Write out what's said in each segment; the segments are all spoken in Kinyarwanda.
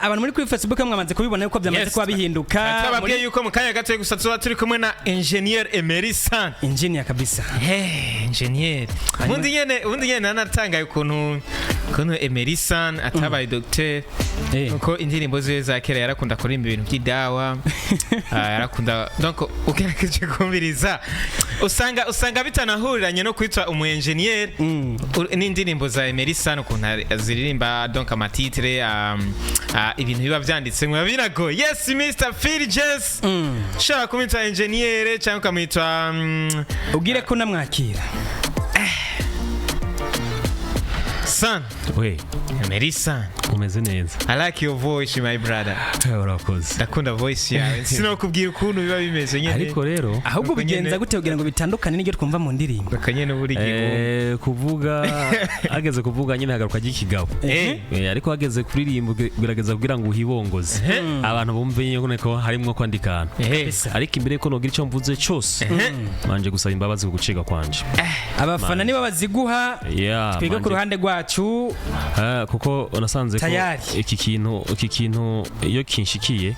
abantu muri kuri Facebook mwamaze kubibona yuko byamaze kuba bihinduka. Twababwiye yuko mu kanya gato gusa tuba turi kumwe na Engineer Emery San. Engineer kabisa. Engineer. Ubundi nyene nanatangaye ukuntu Emery San atabaye docteur. Uko indirimbo ziwe za kera yarakunda kurimba ibintu by'idawa. Yarakunda donc ukerakeje kumviriza. Usanga bitanahuriranye no kwitwa umu engineer. N'indirimbo za Emery San ukuntu ziririmba donc amatitre ibintu biba byanditse ngo birago. Yes Mr. Phil Jess. Shaka kumita engineer cyangwa kamwitwa ugire ko namwakira. San. We. Emery San. Umeze neza. I like your voice my brother. Urakoze. Ndakunda voice yawe. Sinokubwira ukuntu biba bimeze nyene. Ariko rero ahubwo bigenza gute kugira ngo bitandukane n'iryo twumva mu ndirimbo. Bakanyene buri gihe. Kuvuga ageze kuvuga nyine hagaruka gikigabo. Ariko ageze kuririmba birageza kugira ngo uhibongoze. Abantu bumve yuko harimo kwandikana. Ariko imbere ko nogira icyo mvuze cyose. Manje gusaba imbabazi ku guciga kwanje. Abafana niba baziguha twiga ku ruhande rwacu kuko unasanze ko iki kintu iyo kinshikiye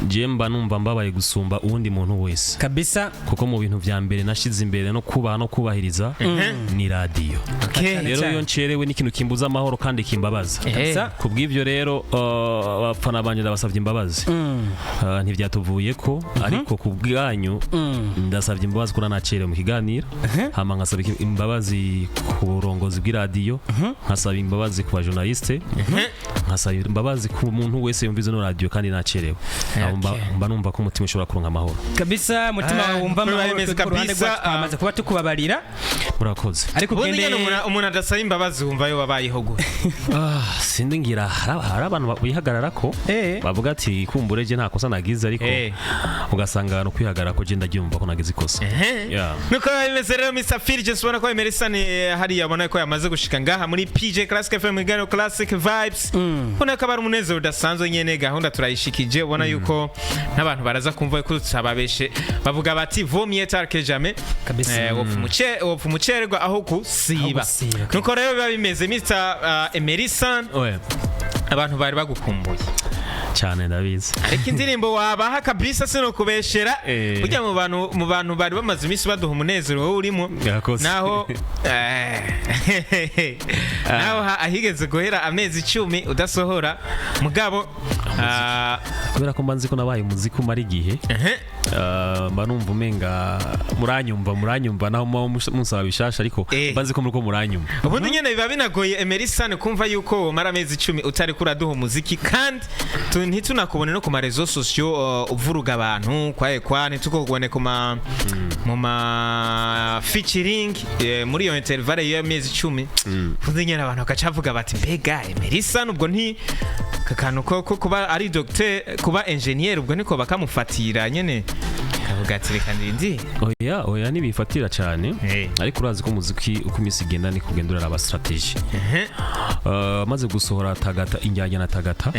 je mba numva mbabaye gusumba uwundi muntu wese kabisa kuko mu bintu vya mbere nashize imbere no kubaha no kubahiriza ni radio rero iyo ncerewe n'ikintu kimbuza amahoro kandi kimbabaza kubw'ivyo rero abafana banje ndabasavye imbabazi ntivyatuvuye ko ariko kubwanyu ndasavye imbabazi kuri nacerewe mu kiganiro hama nkasaba imbabazi ku burongozi bw'iradio nkasaba imbabazi ku bajournaliste nkasaba imbabazi ku muntu wese yumvize no radio kandi nacerewe mba numva ko umutima ushobora kuronka amahoro kabisa mutima wumva amahoro ku ruhande rwacu twamaze kuba tukubabarira murakoze ariko ugende umuntu adasaba imbabazi wumva yo wabayeho gute sindi ngira hari abantu bihagarara ko bavuga ati kumbureje nta kosa nagize ariko ugasanga no kwihagarara ko je ndagyumva ko nagize ikosa nuko bimeze rero Mr. Phil Jess ubona ko Emery San hari yabona ko yamaze gushika ngaha muri PJ Classic FM Gano Classic Vibes ubona ko ari umunezero udasanzwe nyene gahunda turayishikije ubona yuko n'abantu baraza kumva ko tutababeshe bavuga bati vomye tarke jamais wopfu mucerwa aho kusiba nuko rero biba bimeze Mr. Emery San abantu bari bagukumbuye cyane ndabizi ariko indirimbo wabaha kabisa sino kubeshera burya mu bantu bari bamaze iminsi baduha umunezero wowe urimo naho ahigeze guhera amezi 10 udasohora mugabo kubera ko mbanzi ko nabaye umuziki umara igihe mba numva umenga muranyumva naho musaba bishasha ariko mbanzi ko muriko muranyumva ubundi nyene biba binagoye Emery San kumva yuko mara amezi 10 utari kuraduha umuziki kandi ntitunakubone no ku marezo sosio uvuruga abantu kwa ntitukubone mu ma featuring muri iyo intervale y'amezi 10 ubundi nyene abantu bakacavuga bati mbega Emery San ubwo nti kakano ko kuba ari docteur kuba engineer ubwo niko bakamufatira nyene kavugatire kandi oya nibifatira cyane ariko urazi ko muziki uko imisi igenda ni kugendura aba strategy maze gusohora tagata injyanya na tagata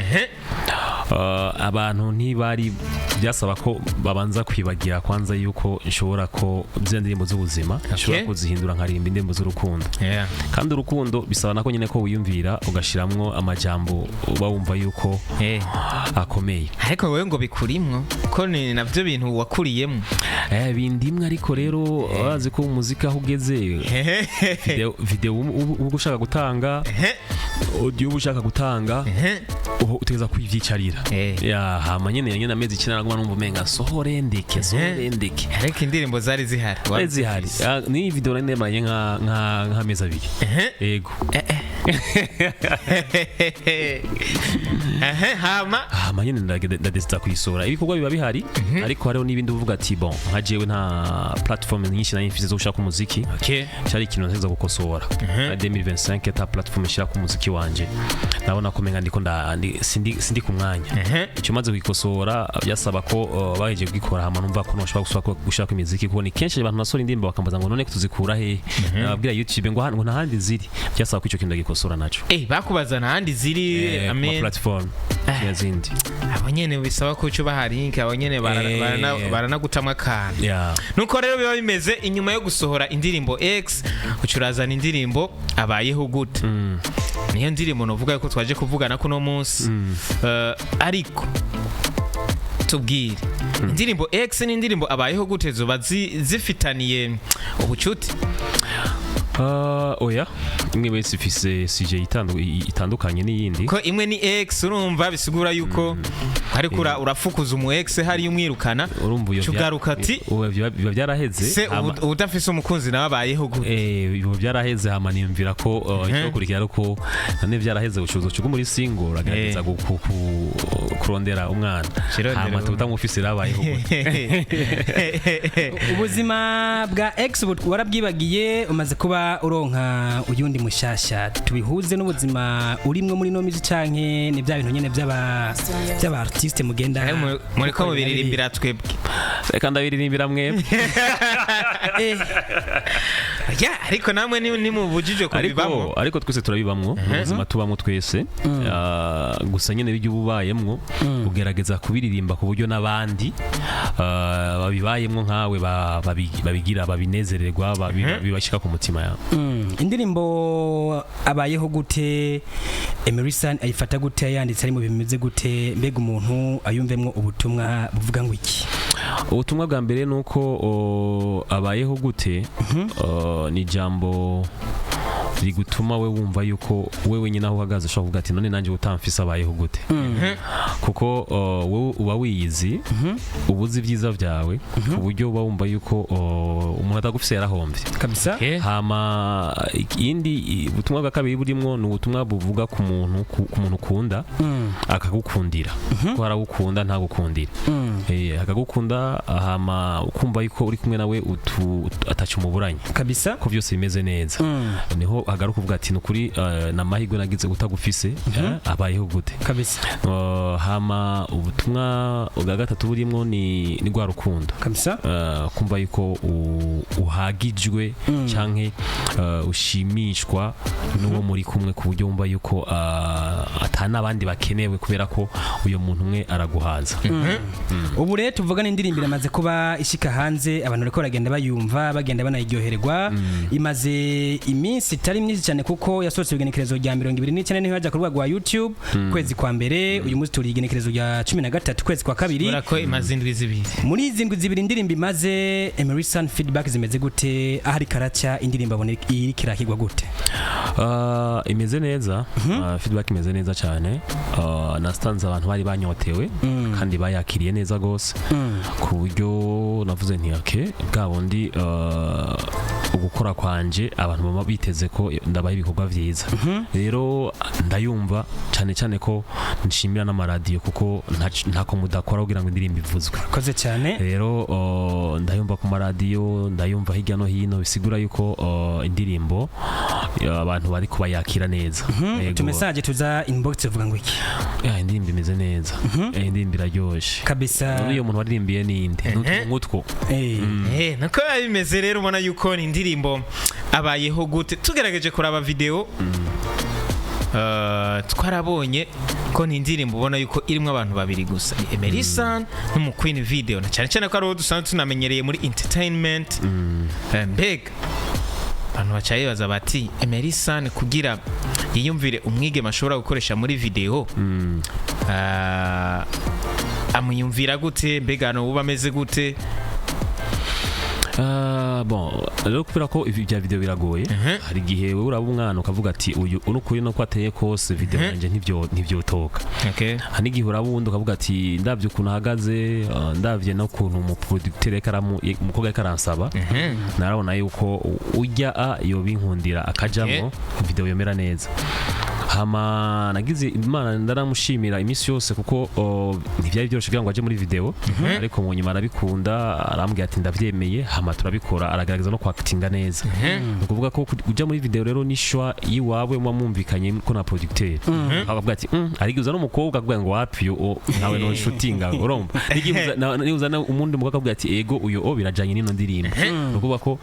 abantu ntibari byasaba ko babanza kwibagira kwanza yuko nshobora ko by'indirimbo z'ubuzima nshobora kuzihindura nkarimba indirimbo z'urukundo kandi urukundo bisaba nako nyine ko wiyumvira ugashiramwo amajambo bawumva yuko akomeye ariko wewe ngo bikurimwo ko ni navyo bintu wakuriyemo bindimwe ariko rero bazi ko umuziki aho ugeze video ubu ushaka gutanga audio ushaka gutanga utegeza kwivyicarira hama nyene amezi 9 naguma numva umenga sohore ndeke ariko indirimbo zari zihari ni video rende manye nka meza abiri yego hama nyene ndadesta kuyisora ibikorwa biba bihari ariko hariho n'ibindi uvuga ati bon nka jewe nta platform nyinshi na imfize zo gushaka umuziki cyari ikintu nzeza gukosora 2025 ta platform ishira ku muziki wanje nabona ko menga ndiko sindi ku mwanya icyo maze kwikosora byasaba ko baheje kwikora hama numva ko noshobora gushaka imiziki kuko ni kenshi abantu nasora indirimbo bakambaza ngo none tuzikura he nababwira YouTube ngo nahandi ziri byasaba ko icyo kintu gikosora naco bakubaza nahandi ziri platform yazindi abanyene bisaba ko cyo baharinka abanyene baranagutamwa kana nuko rero biba bimeze inyuma yo gusohora indirimbo X ucurazana indirimbo abayeho gute niyo ndirimbo novuga yuko twaje kuvugana kuno munsi ariko tubwire indirimbo X ni indirimbo abayeho gute zoba zifitaniye ubucuti oya imwe wese ifise sujet itandukanye n'iyindi ko imwe ni X urumva bisigura yuko ariko urafukuza umu X hari umwirukana cyugaruka ati biba byaraheze se udafise umukunzi nawe abayeho gute biba byaraheze hama nimvira ko icyo kurikira ariko nane byaraheze ucuzo cyo muri single agerageza kurondera umwana hama tutamufise rabayeho gute ubuzima bwa X warabwibagiye umaze kuba uronka uyundi mushasha tubihuze n'ubuzima urimwe muri no mizi canke ni bya bintu nyene by'aba artiste mugenda muri ko mubiririmbira twebwe reka ndabiririmbira mwebwe ariko namwe ni mubujije kubibamwo ariko twese turabibamwo ubuzima tubamwo twese gusa nyene bijye ububayemwo ugerageza kubiririmba ku buryo n'abandi babibayemwo nkawe babigira babinezererwa bibashika ku mutima yawe indirimbo abayeho gute Emerson ayifata gute yanditse ari mu bimeze gute mbega umuntu ayumvemwo ubutumwa buvuga ngo iki ubutumwa bwa mbere nuko abayeho gute ni jambo rigutuma we wumva yuko wewe nyine aho uhagaze ushobora kuvuga ati none nanjye utamfise abayeho gute kuko wowe uba wiyizi ubuzi ibyiza byawe ku buryo uba wumva yuko umuntu atagufise yarahomvye kabisa hama ikindi ubutumwa bwa kabiri burimo ni ubutumwa buvuga ku muntu ukunda akagukundira ko haragukunda ntagukundira akagukunda hama ukumva yuko uri kumwe nawe atacu muburanye kabisa ko byose bimeze neza niho hagaruka uvuga ati nukuri namahirwe nagize gutagufise abayeho gute kabisa hama ubutumwa bwa gatatu burimo ni rwa rukundo kabisa kumva yuko uhagijwe canke ushimishwa n'uwo muri kumwe ku buryo wumva yuko atana abandi bakenewe kubera ko uyo muntu umwe araguhaza ubu rero tuvugana indirimbo iramaze kuba ishika hanze abantu bariko baragenda bayumva bagenda banayiryoherwa imaze iminsi itari myinshi cyane kuko yasohotse igenekerezo rya 29 niho yaje ku rubuga rwa YouTube kwezi kwa mbere uyu munsi turi igenekerezo rya 13 kwezi kwa kabiri urako imaze indwi zibiri muri izi ndwi zibiri indirimbo imaze Emerson feedback zimeze gute ahari karacha indirimbo abone iri kirakigwa gute imeze neza feedback imeze neza cyane nastanze abantu bari banyotewe kandi bayakiriye neza gose ku buryo navuze nti okay bwabundi ugukora kwanje abantu baba biteze ko ndabaye ibikorwa vyiza rero ndayumva cyane cyane ko nshimira n'amaradiyo kuko ntako mudakora kugira ngo indirimbo ivuzwe koze cyane rero ndayumva ku maradiyo ndayumva hirya no hino bisigura yuko indirimbo abantu bari kubayakira neza tu message tuza inbox tuvuga ngo iki indirimbo imeze neza indirimbo iraryoshe kabisa uyu muntu waririmbiye ninde n'utwo nako bimeze rero ubona yuko ni indirimbo abayeho gute tugerageje kuraba video twarabonye ko ni indirimbo ubona yuko irimo abantu babiri gusa ni Emerson n'umu Queen Video na cyane cyane ko ari dusanzwe tunamenyereye muri entertainment mbega abantu bacaye baza bati Emerson kugira yiyumvire umwigeme ashobora gukoresha muri video amuyumvira gute mbega no uba ameze gute bon rero kubera ko ibi bya video biragoye hari gihe wewe uraba umwana ukavuga ati uyu unukuri no kwateye kose video yanje ntivyo toka hani gihe uraba ubundi ukavuga ati ndavye ukuntu ahagaze ndavye no kuntu mu producteur ekaramu mukoga ekaransaba narabona yuko ujya yo binkundira akajamo video yomera neza hama nagize imana ndaramushimira imisi yose kuko ntivyari byoroshe kugira ngo aje muri video ariko mu nyuma arabikunda arambwiye ati ndavyemeye hama turabikora aragaragaza no kwactinga neza ukuvuga ko uja muri video rero nishwa yiwawe mwumvikanye ko na producteur akavuga ati arigiza no mukobwa akavuga ngo wapi yo nawe no shootinga urumva nigiza na umundi mukobwa akavuga ati ego uyo birajanye nino ndirimbo ukuvuga ko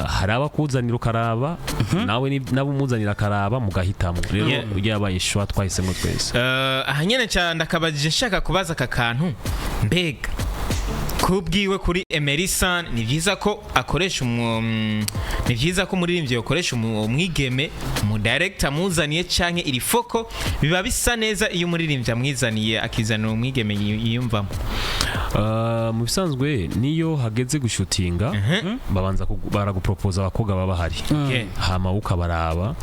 haraba kuzanira ukaraba nawe nabo muzanira karaba mugahitamo rero yabaye shwa twahisemo twese ahanyene cyane ndakabajije nshaka kubaza aka kantu mbega kubwiwe kuri Emerson ni byiza ko akoresha ni byiza ko umuririmbyi yokoresha umwigeme mu director muzaniye canke iri foko biba bisa neza iyo umuririmbyi amwizaniye akizanira umwigeme yiyumvamo. Mu bisanzwe niyo hageze gushutinga babanza baragupropoza abakobwa baba bahari hama ukabaraba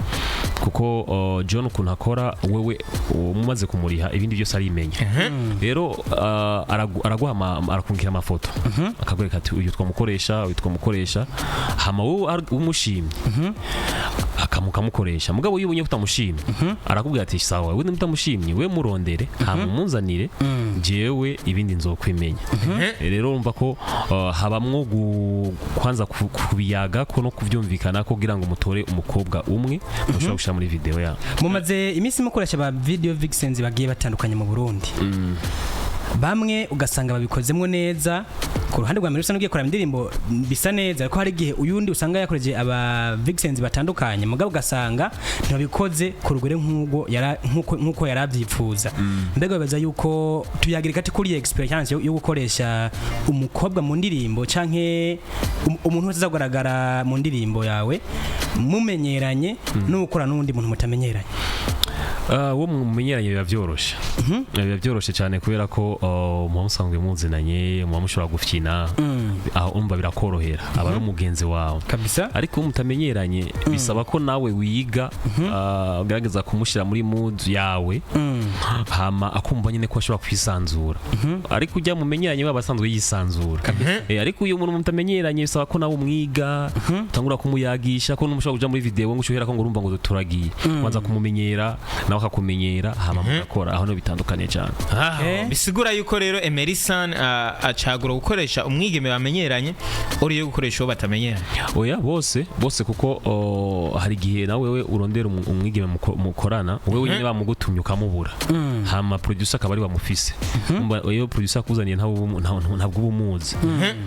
kuko John ukuntu akora wewe mumaze kumuriha ibindi byose arimenya rero arakunkira amafoto akagwereka ati uyu twamukoresha hama wowe umushimye akamukoresha mugabo yibonye utamushimye arakubwira ati sawa wewe mutamushimye we murondere hama munzanire jewe ibindi nzokwimenya. Rero urumva ko habamwo kwanza kubiyaga ko no kuvyumvikana ko kugira ngo mutore umukobwa umwe mushobora gushira muri video ya. Mumaze iminsi mukoresha ba video vixens bagiye batandukanye mu Burundi. Bamwe ugasanga babikozemwo neza ku ruhande rwa Emerson ugiye kora indirimbo bisa neza ariko hari gihe uyundi usanga yakoreje aba vixens batandukanye mugabo ugasanga ntibikoze ku rugere nkuko yaravyipfuza. Mbega baza yuko tuyagirika ati kuri experience yo gukoresha umukobwa mu ndirimbo canke umuntu uzagaragara mu ndirimbo yawe mumenyeranye no gukora n'undi muntu mutamenyeranye. Wo mumenyeranye biba byoroshe biba byoroshe cyane kubera ko musanzwe muzinanye mushobora gufyina aho umva birakorohera aba ari umugenzi wawe kabisa. Ariko mutamenyeranye bisaba ko nawe wiga ugerageza kumushira muri mood yawe hama akumva nyine ko ashobora kwisanzura ariko ujya mumenyeranye baba basanzwe yisanzura ariko uyu muntu mutamenyeranye bisaba ko nawe umwiga utangura kumuyagisha ko numushobora kuja muri video ngo ushohera ko ngo urumva ngo turagiye kwanza kumumenyera nawe akakumenyera hama mugakora aho no bitandukanye cyane. Bisigura yuko rero Emerson acagura gukoresha umwigeme bamenyeranye uri yo gukoresha uwo batamenyeranye. Oya bose kuko hari gihe nawe wewe urondera umwigeme mukorana wewe nyine bamugutumye ukamubura hama producer akaba ari bamufise iyo producer akuzaniye ntabwo ubumuzi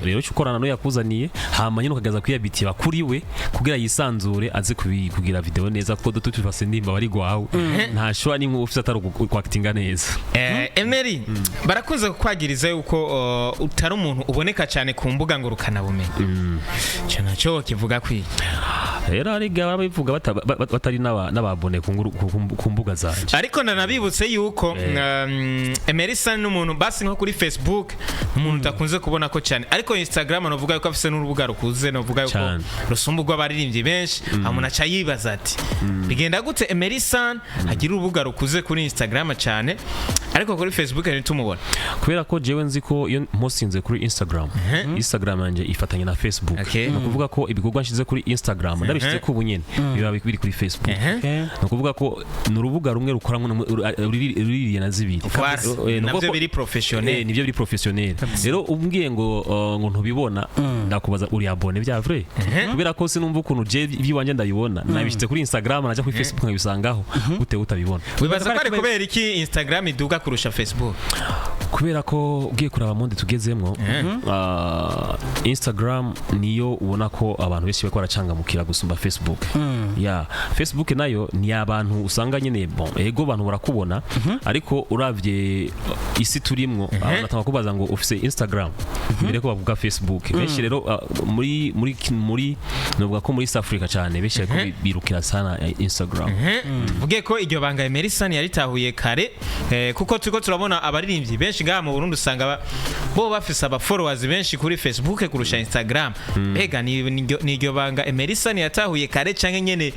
rero cyukorana no yakuzaniye hama nyine ukagaza kwiyabitiba kuri we kugira yisanzure aze kugira video neza kuko dutufase ndimba bari gwawe nta shwa ni ufite atari kwactinga neza. Emery barakunze kukwagiriza yuko utari umuntu uboneka cyane ku mbuga ngo rukanabumenye cyane cyo kivuga kwi rero ari gaba bivuga batari n'ababone ku mbuga zanje ariko nanabibutse yuko Emerson n'umuntu basi nko kuri Facebook umuntu utakunze kubona ko cyane ariko Instagram novuga yuko afise n'urubuga rukuze novuga yuko rusumba rw'abaririmbyi benshi umuntu aca yibaza ati bigenda gute Emerson agira urubuga rukuze kuri Instagram cyane ariko kuri Facebook ntitumubona kubera ko jewe nzi ko iyo mpostinze kuri Instagram yanje ifatanya na Facebook no kuvuga ko ibikorwa nshize kuri Instagram ndabishyize ku bunyene biba biri kuri Facebook no kuvuga ko n'urubuga rumwe rukoramwe ruririye na zibiri nabyo biri professionnel nibyo biri professionnel rero umbwiye ngo ntubibona ndakubaza uri abone bya vrai kubera ko sinumva ukuntu je biwanje ndabibona nabishyize kuri Instagram naje kuri Facebook nkabisangaho gute utabibona. Wibaza ko ari kubera iki Instagram iduga kurusha Facebook? Kubera ko ugiye kuraba monde tugezemwo Instagram niyo ubona ko abantu benshi bako baracangamukira gusumba Facebook. Facebook nayo ni abantu usanga nyene ego abantu barakubona ariko uravye isi turimwo natanga kubaza ngo ufise Instagram mbere ko bavuga Facebook benshi rero muri novuga ko muri South Africa cyane benshi ko birukira sana Instagram. Vuge ko iryo banga Emerson yaritahuye kare kuko turiko turabona abaririmbyi benshi ngaha mu Burundi usanga bo bafise aba followers benshi kuri Facebook kurusha Instagram. Ega ni iryo banga Emerson yatahuye kare canke nyene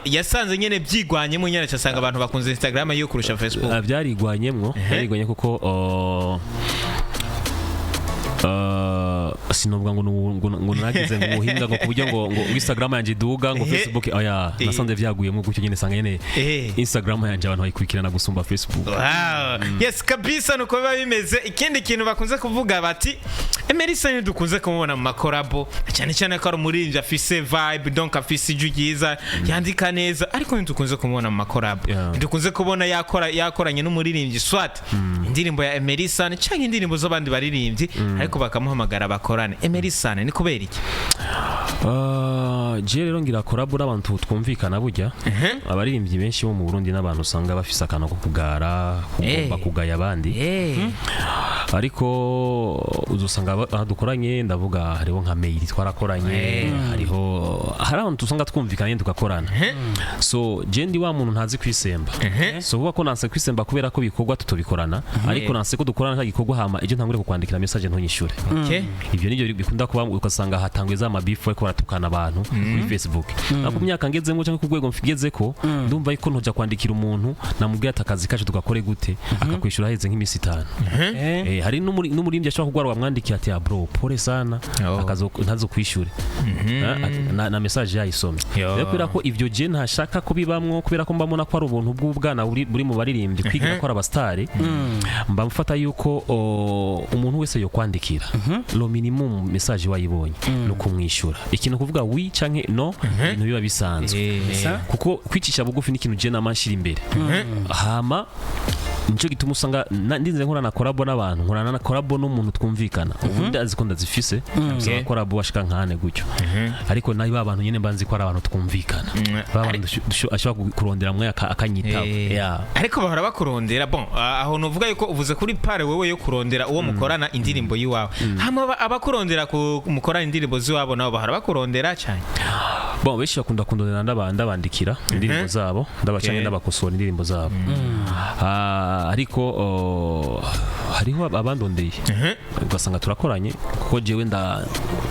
yasanze nyene byigwanyemo nyene cyasanga abantu bakunze Instagram yo kurusha Facebook. Byarigwanyemwo kuko sinubwa ngo nagize ngo muhinga ngo kubujya ngo Instagram yanje duga ngo Facebook oya nasanze vyaguyemo gucyo nyene sanga nyene Instagram yanje abantu bayikurikirana gusumba Facebook. Yes kabisa nuko biba bimeze. Ikindi kintu bakunze kuvuga bati Emerson dukunze kumubona mu makorabo cyane cyane ko ari umurinzi afise vibe donc afise ijugiza yandika neza ariko ndukunze kumubona mu makorabo ndukunze kubona yakoranye n'umuririmbyi swat indirimbo ya Emerson cyangwa indirimbo zo bandi baririmbyi ariko bakamuhamagara bakorane. Emerson ni kubera iki? Je rero ngira korabo n'abantu twumvikana burya abaririmbyi benshi bo mu Burundi n'abantu usanga bafise akano ko kugara kugomba kugaya abandi ariko uzosanga dukoranye ndavuga hariho nka mail twarakoranye hari abantu usanga twumvikanye tugakorana so je ndi wa muntu ntazi kwisemba so vuga ko nanse kwisemba kubera ko bikorwa tutobikorana ariko nanse ko dukorana gikorwa hama ejo ntangure kukwandikira message ntunyishure ivyo nivyo bikunda kuba ukasanga hatangwe za mabifu ariko baratukana abantu kuri Facebook nako myaka ngezemo cyangwa ku rwego mfigeze ko ndumva yuko ntoja kwandikira umuntu namubwiye atakazi kacu tugakore gute akakwishura heze nk'imisi 5 hari n'umurimbyi ashobora kugwara wamwandikiye ati bro pole sana akazo ntazo kwishure na message yayisomye rero kubera ko ivyo je ntashaka kubibamwo kubera ko mbamona ko ari ubuntu bw'ubwana buri mu baririmbyi kwigira ko ari abastare mbamfata yuko umuntu wese yo kwandikira lo minimum message wayibonye no kumwishura ikintu kuvuga wi canke no ibintu biba bisanzwe kuko kwicisha bugufi ni ikintu je namashira imbere hama nico gituma usanga ndinze nkorana collabo n'abantu nkorana collabo n'umuntu twumvikana ubundi azi ko ndazifise za collabo washika nkane gutyo ariko nayi babantu nyene mbanzi ko ari abantu twumvikana babantu ashobora kurondera mwe akanyitaba ariko bahora bakurondera bon aho novuga yuko uvuze kuri pare wewe yo kurondera uwo mukorana indirimbo yiwawe hama abakurondera ku mukorana indirimbo ziwabo nabo bahora bakurondera cyane bon beshi bakunda kundondera ndabandikira indirimbo zabo ndabacanye ndabakosora indirimbo zabo ariko hariho abandondeye ugasanga turakoranye kuko jewe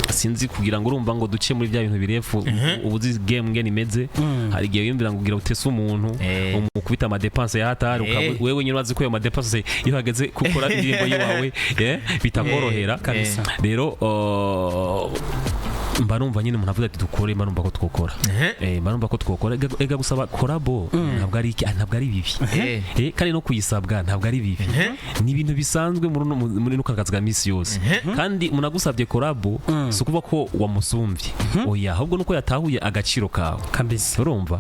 sinzi kugira ngo urumva ngo duce muri bya bintu birefu ubuzi game ngene imeze hari gihe yumvira ngo ugira utese umuntu umukubita ama dépenses ya hatari wewe nyine wazi ko ayo ma dépenses iyo hageze gukora indirimbo yiwawe bitagorohera rero mba numva nyine umuntu avuga ati dukore mba numva ko twokora mba numva ko twokora ega gusaba collabo ntabwo ari bibi kandi no kuyisabwa ntabwo ari bibi ni ibintu bisanzwe muri n'ukazi ka misi yose kandi umuntu agusabye collabo si ukuvuga ko wamusumvye oya ahubwo nuko yatahuye agaciro kawe kabisa urumva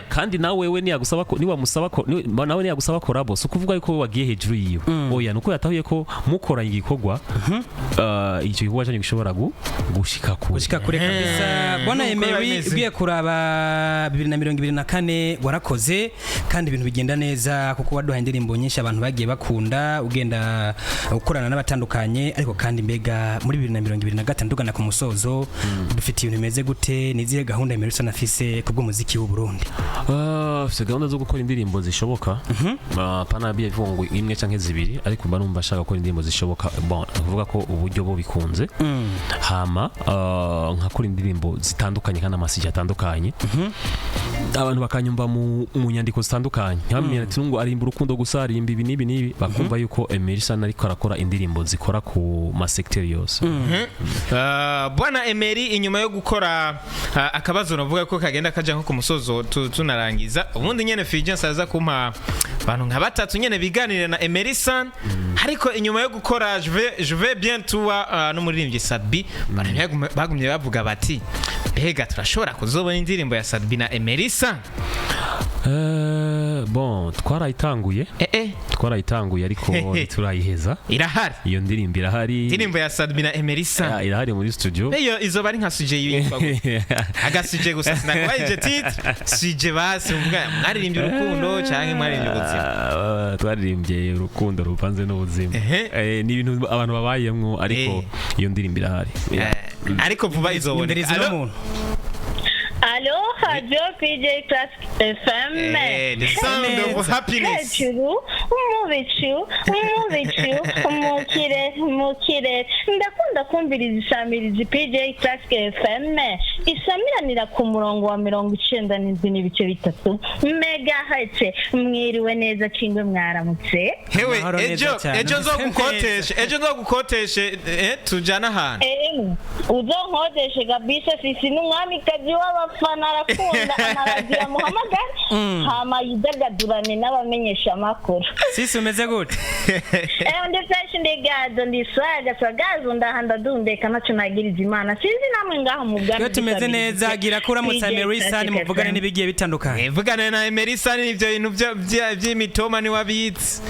kandi nawe wewe niyagusaba ko niwamusaba ko nawe niyagusaba collabo si ukuvuga ko wagiye hejuru yiwe oya nuko yatahuye ko mukoranye igikorwa icyo gikorwa cyane gishobora gushika kure kabisa bwana Emery ugiye kuraba 2024 warakoze kandi ibintu bigenda neza kuko waduhaye indirimbo nyinshi abantu bagiye bakunda ugenda ukorana n'abatandukanye ariko kandi mbega muri 2025 ndugana ku musozo dufite ibintu bimeze gute nizihe gahunda Emery sanafise kubwo muziki w'u Burundi afite gahunda zo gukora indirimbo zishoboka pana bivungu imwe canke zibiri ariko mba numva ashaka gukora indirimbo zishoboka bon kuvuga ko uburyo bo bikunze hama nkakora indirimbo zitandukanye kandi amasije atandukanye abantu bakanyumva mu nyandiko zitandukanye nkamenya ati ngo arimba urukundo gusa arimba ibi nibi bakumva yuko Emery San ariko arakora indirimbo zikora ku ma sector yose bwana Emery inyuma yo gukora akabazo navuga ko kagenda kaja nko ku musozo tunarangiza ubundi nyene Fulgence aza kumpa abantu nka batatu nyene biganire na Emery San ariko inyuma yo gukora je vais bien toi no muririmbyi Sadbi bagumye bavuga bati mbega turashobora kuzobona indirimbo ya Sadbi na Emery San bon twarayitanguye ariko turayiheza irahari iyo ndirimbo irahari indirimbo ya Sadbi na Emery San irahari muri studio iyo izo bari nka suje yitwa agasuje gusa sinakwaje titre suje basi mwaririmbye urukundo cyangwa mwaririmbye ubuzima twaririmbye urukundo ruvanze n'ubuzima ni ibintu abantu babayemwo ariko iyo ndirimbo irahari ariko vuba izoboneka Allo, Radio PJ Classic FM. The sound of happiness. Mukire. Ndakunda kumviriza isamirizi PJ Classic FM. Isamiranira ku murongo wa 97.3 megahertz. Mwiriwe neza kingwe mwaramutse. Hewe ejo nzogukoteshe tujana ahantu. Uzonkodeshe kabisa sisi n'umwamikazi w'abafana arakunda amaragira muhamagara hama yidagadurane n'abamenyesha makuru sisi umeze gute ndefashe ndegazo ndisagazo ndahanda dundeka naco nagiriza imana sinzi namwe ngaho mu bwami tumeze neza gira kura mu Emery San muvugane nibigiye bitandukanye vugane na Emery San ivyo bintu by'imitoma ni wabitse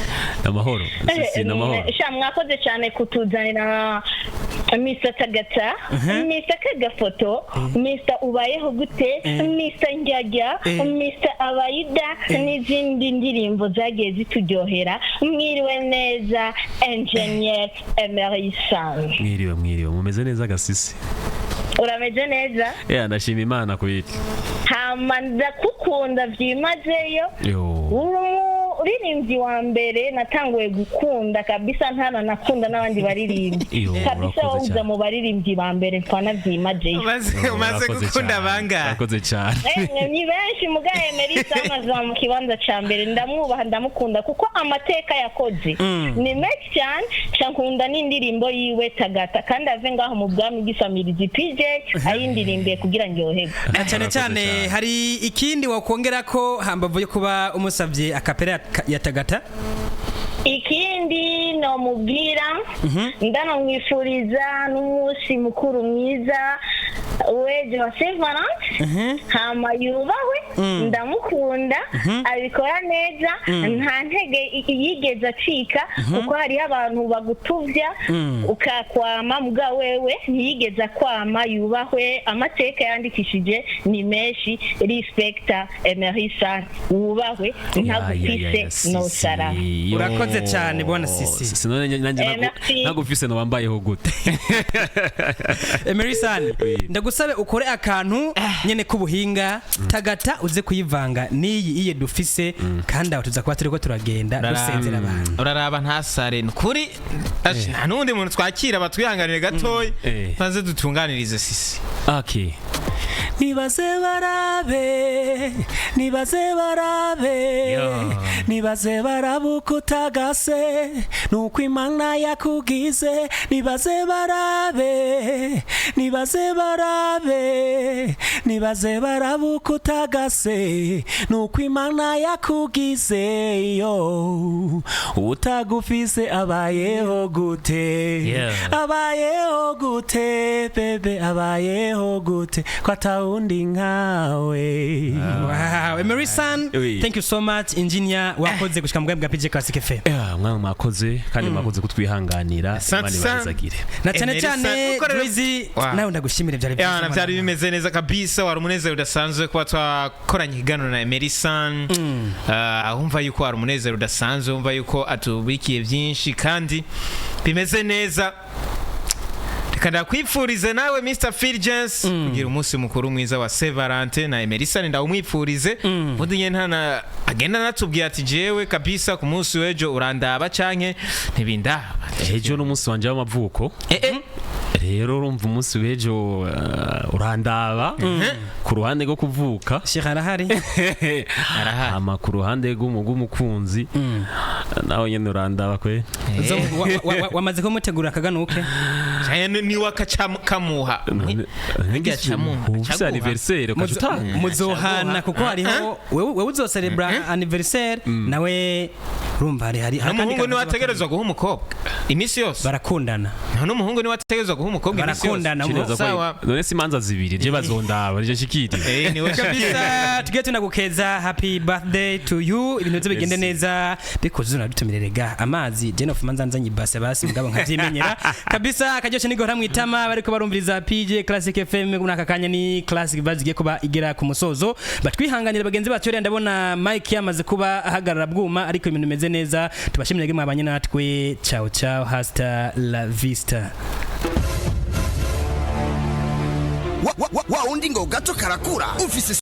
amahoro sisi n'amahoro mwakoze cyane kutuzanira Mr. Tagata, Mr. Kagafoto, Mr. Ubayeho gute, Mr. Njajya, Mr. Abaida n'izindi ndirimbo zagiye zituryohera. Mwiriwe neza Engineer Emery San. Mwiriwe mumeze neza gasisi. Urameze neza? Ndashima Imana kweli. Hama ndakukunda vyimazeyo. Uririmbyi wa mbere natanguye gukunda kabisa, ntana nakunda n'abandi baririmbyi kabisa, wauza mu baririmbyi ba mbere mfana vyimazeyo. Umaze gukunda banga. Bakoze cyane. Ni benshi mugaye Emery San aza mu kibanza ca mbere, ndamwubaha ndamukunda kuko amateka yakoze ni menshi cyane. Shankunda n'indirimbo yiwe Tagata, kandi ave ngaho mu bwami bw'isamirizi PJ ayindirimbiye kugira ndyoherwe. Cyane cyane hari ikindi wakongera ko hambavu yo kuba umusavye akapera ya Tagata? Ikindi no mubwira ndanamwifuriza n'umunsi mukuru mwiza wejo wa Saint Valentin. Hama yubahwe, ndamukunda, abikora neza, nta ntege yigeze acika kuko hari abantu bagutuvya ukakwama, muga wewe ntiyigeze kwama. Yubahwe, amateka yandikishije ni menshi. Respecta Emery San, wubahwe, ntagufise no sara. Urakoze cyane bwana Sisi. Sinone nanjye nagufise no bambayeho gute. Emery San, ndagusabe ukore akantu nyene kubuhinga Tagata uze kuyivanga niyi iye dufise, kandi aho tuza kuba turiko turagenda dusenzera abantu. Uraraba ntasare kuri nta nundi muntu twakira batwihanganire gatoyi maze dutunganirize Sisi. Okay. Nibaze barabuka utagase nuko Imana yakugize. Nibaze barabuka utagase nuko Imana yakugize. Yo utagufise abayeho gute, abayeho gute bebe, abayeho gute kwa taundi nkawe. Wow, Emery San, thank you so much engineer, wakoze gushika mugambwe PJ Classic FM. Mwana mwakoze kandi mwakoze kutwihanganira. Imana ibazagire. Na cyane Drizzy, nawe ndagushimire byari byiza. Byari bimeze neza kabisa, wari umunezero udasanzwe kuba twakoranye ikiganiro na Emery San. Umva yuko wari umunezero udasanzwe, umva yuko atubikiye byinshi kandi bimeze neza. Kada kwifurize nawe Mr. Fulgence kugira umunsi mukuru mwiza wa Saint Valentin na Emery San ndawumwifurize. Mundi nyene ntana agenda natubwiye ati jewe kabisa ku munsi wejo urandaba canke ntibindaba. Ejo no munsi wanje w'amavuko. Rero urumva umunsi wejo urandaba ku ruhande rwo kuvuka. Shirahari. Ama ku ruhande rw'umukunzi naho nyene urandaba kwe. Wamaze kumutegura akaganuke. Ni wakakamuha. Ufise anniversaire ukatutanga. Muzohana kuko hariho wewe uzocelebra anniversaire nawe urumva hari umuhungu ni wategerezwa guha umukobwa imisi yose. Barakundana. None umuhungu ni wategerezwa guha umukobwa imisi yose. Barakundana. Sawa. None si manza zibiri je bazondaba je shikiri. Ni we kabisa. Tugiye tunagukeza happy birthday to you. Ibintu bigende neza bikoze unadutumirerega amazi je no fumanza nzanyi base basi mugabo nkavyimenyera kabisa. Akajyoshe nigora mwitama bariko barumviriza PJ Classic FM muri aka kanya ni Classic bazigiye kuba igera ku musozo. Batwihanganira bagenzi bacu rero ndabona Mike yamaze kuba ahagarara bwuma ariko ibintu bimeze neza. Tubashimire gimwe abanye natwe. Ciao ciao, hasta la vista. Wa undi ngo gato karakura ufise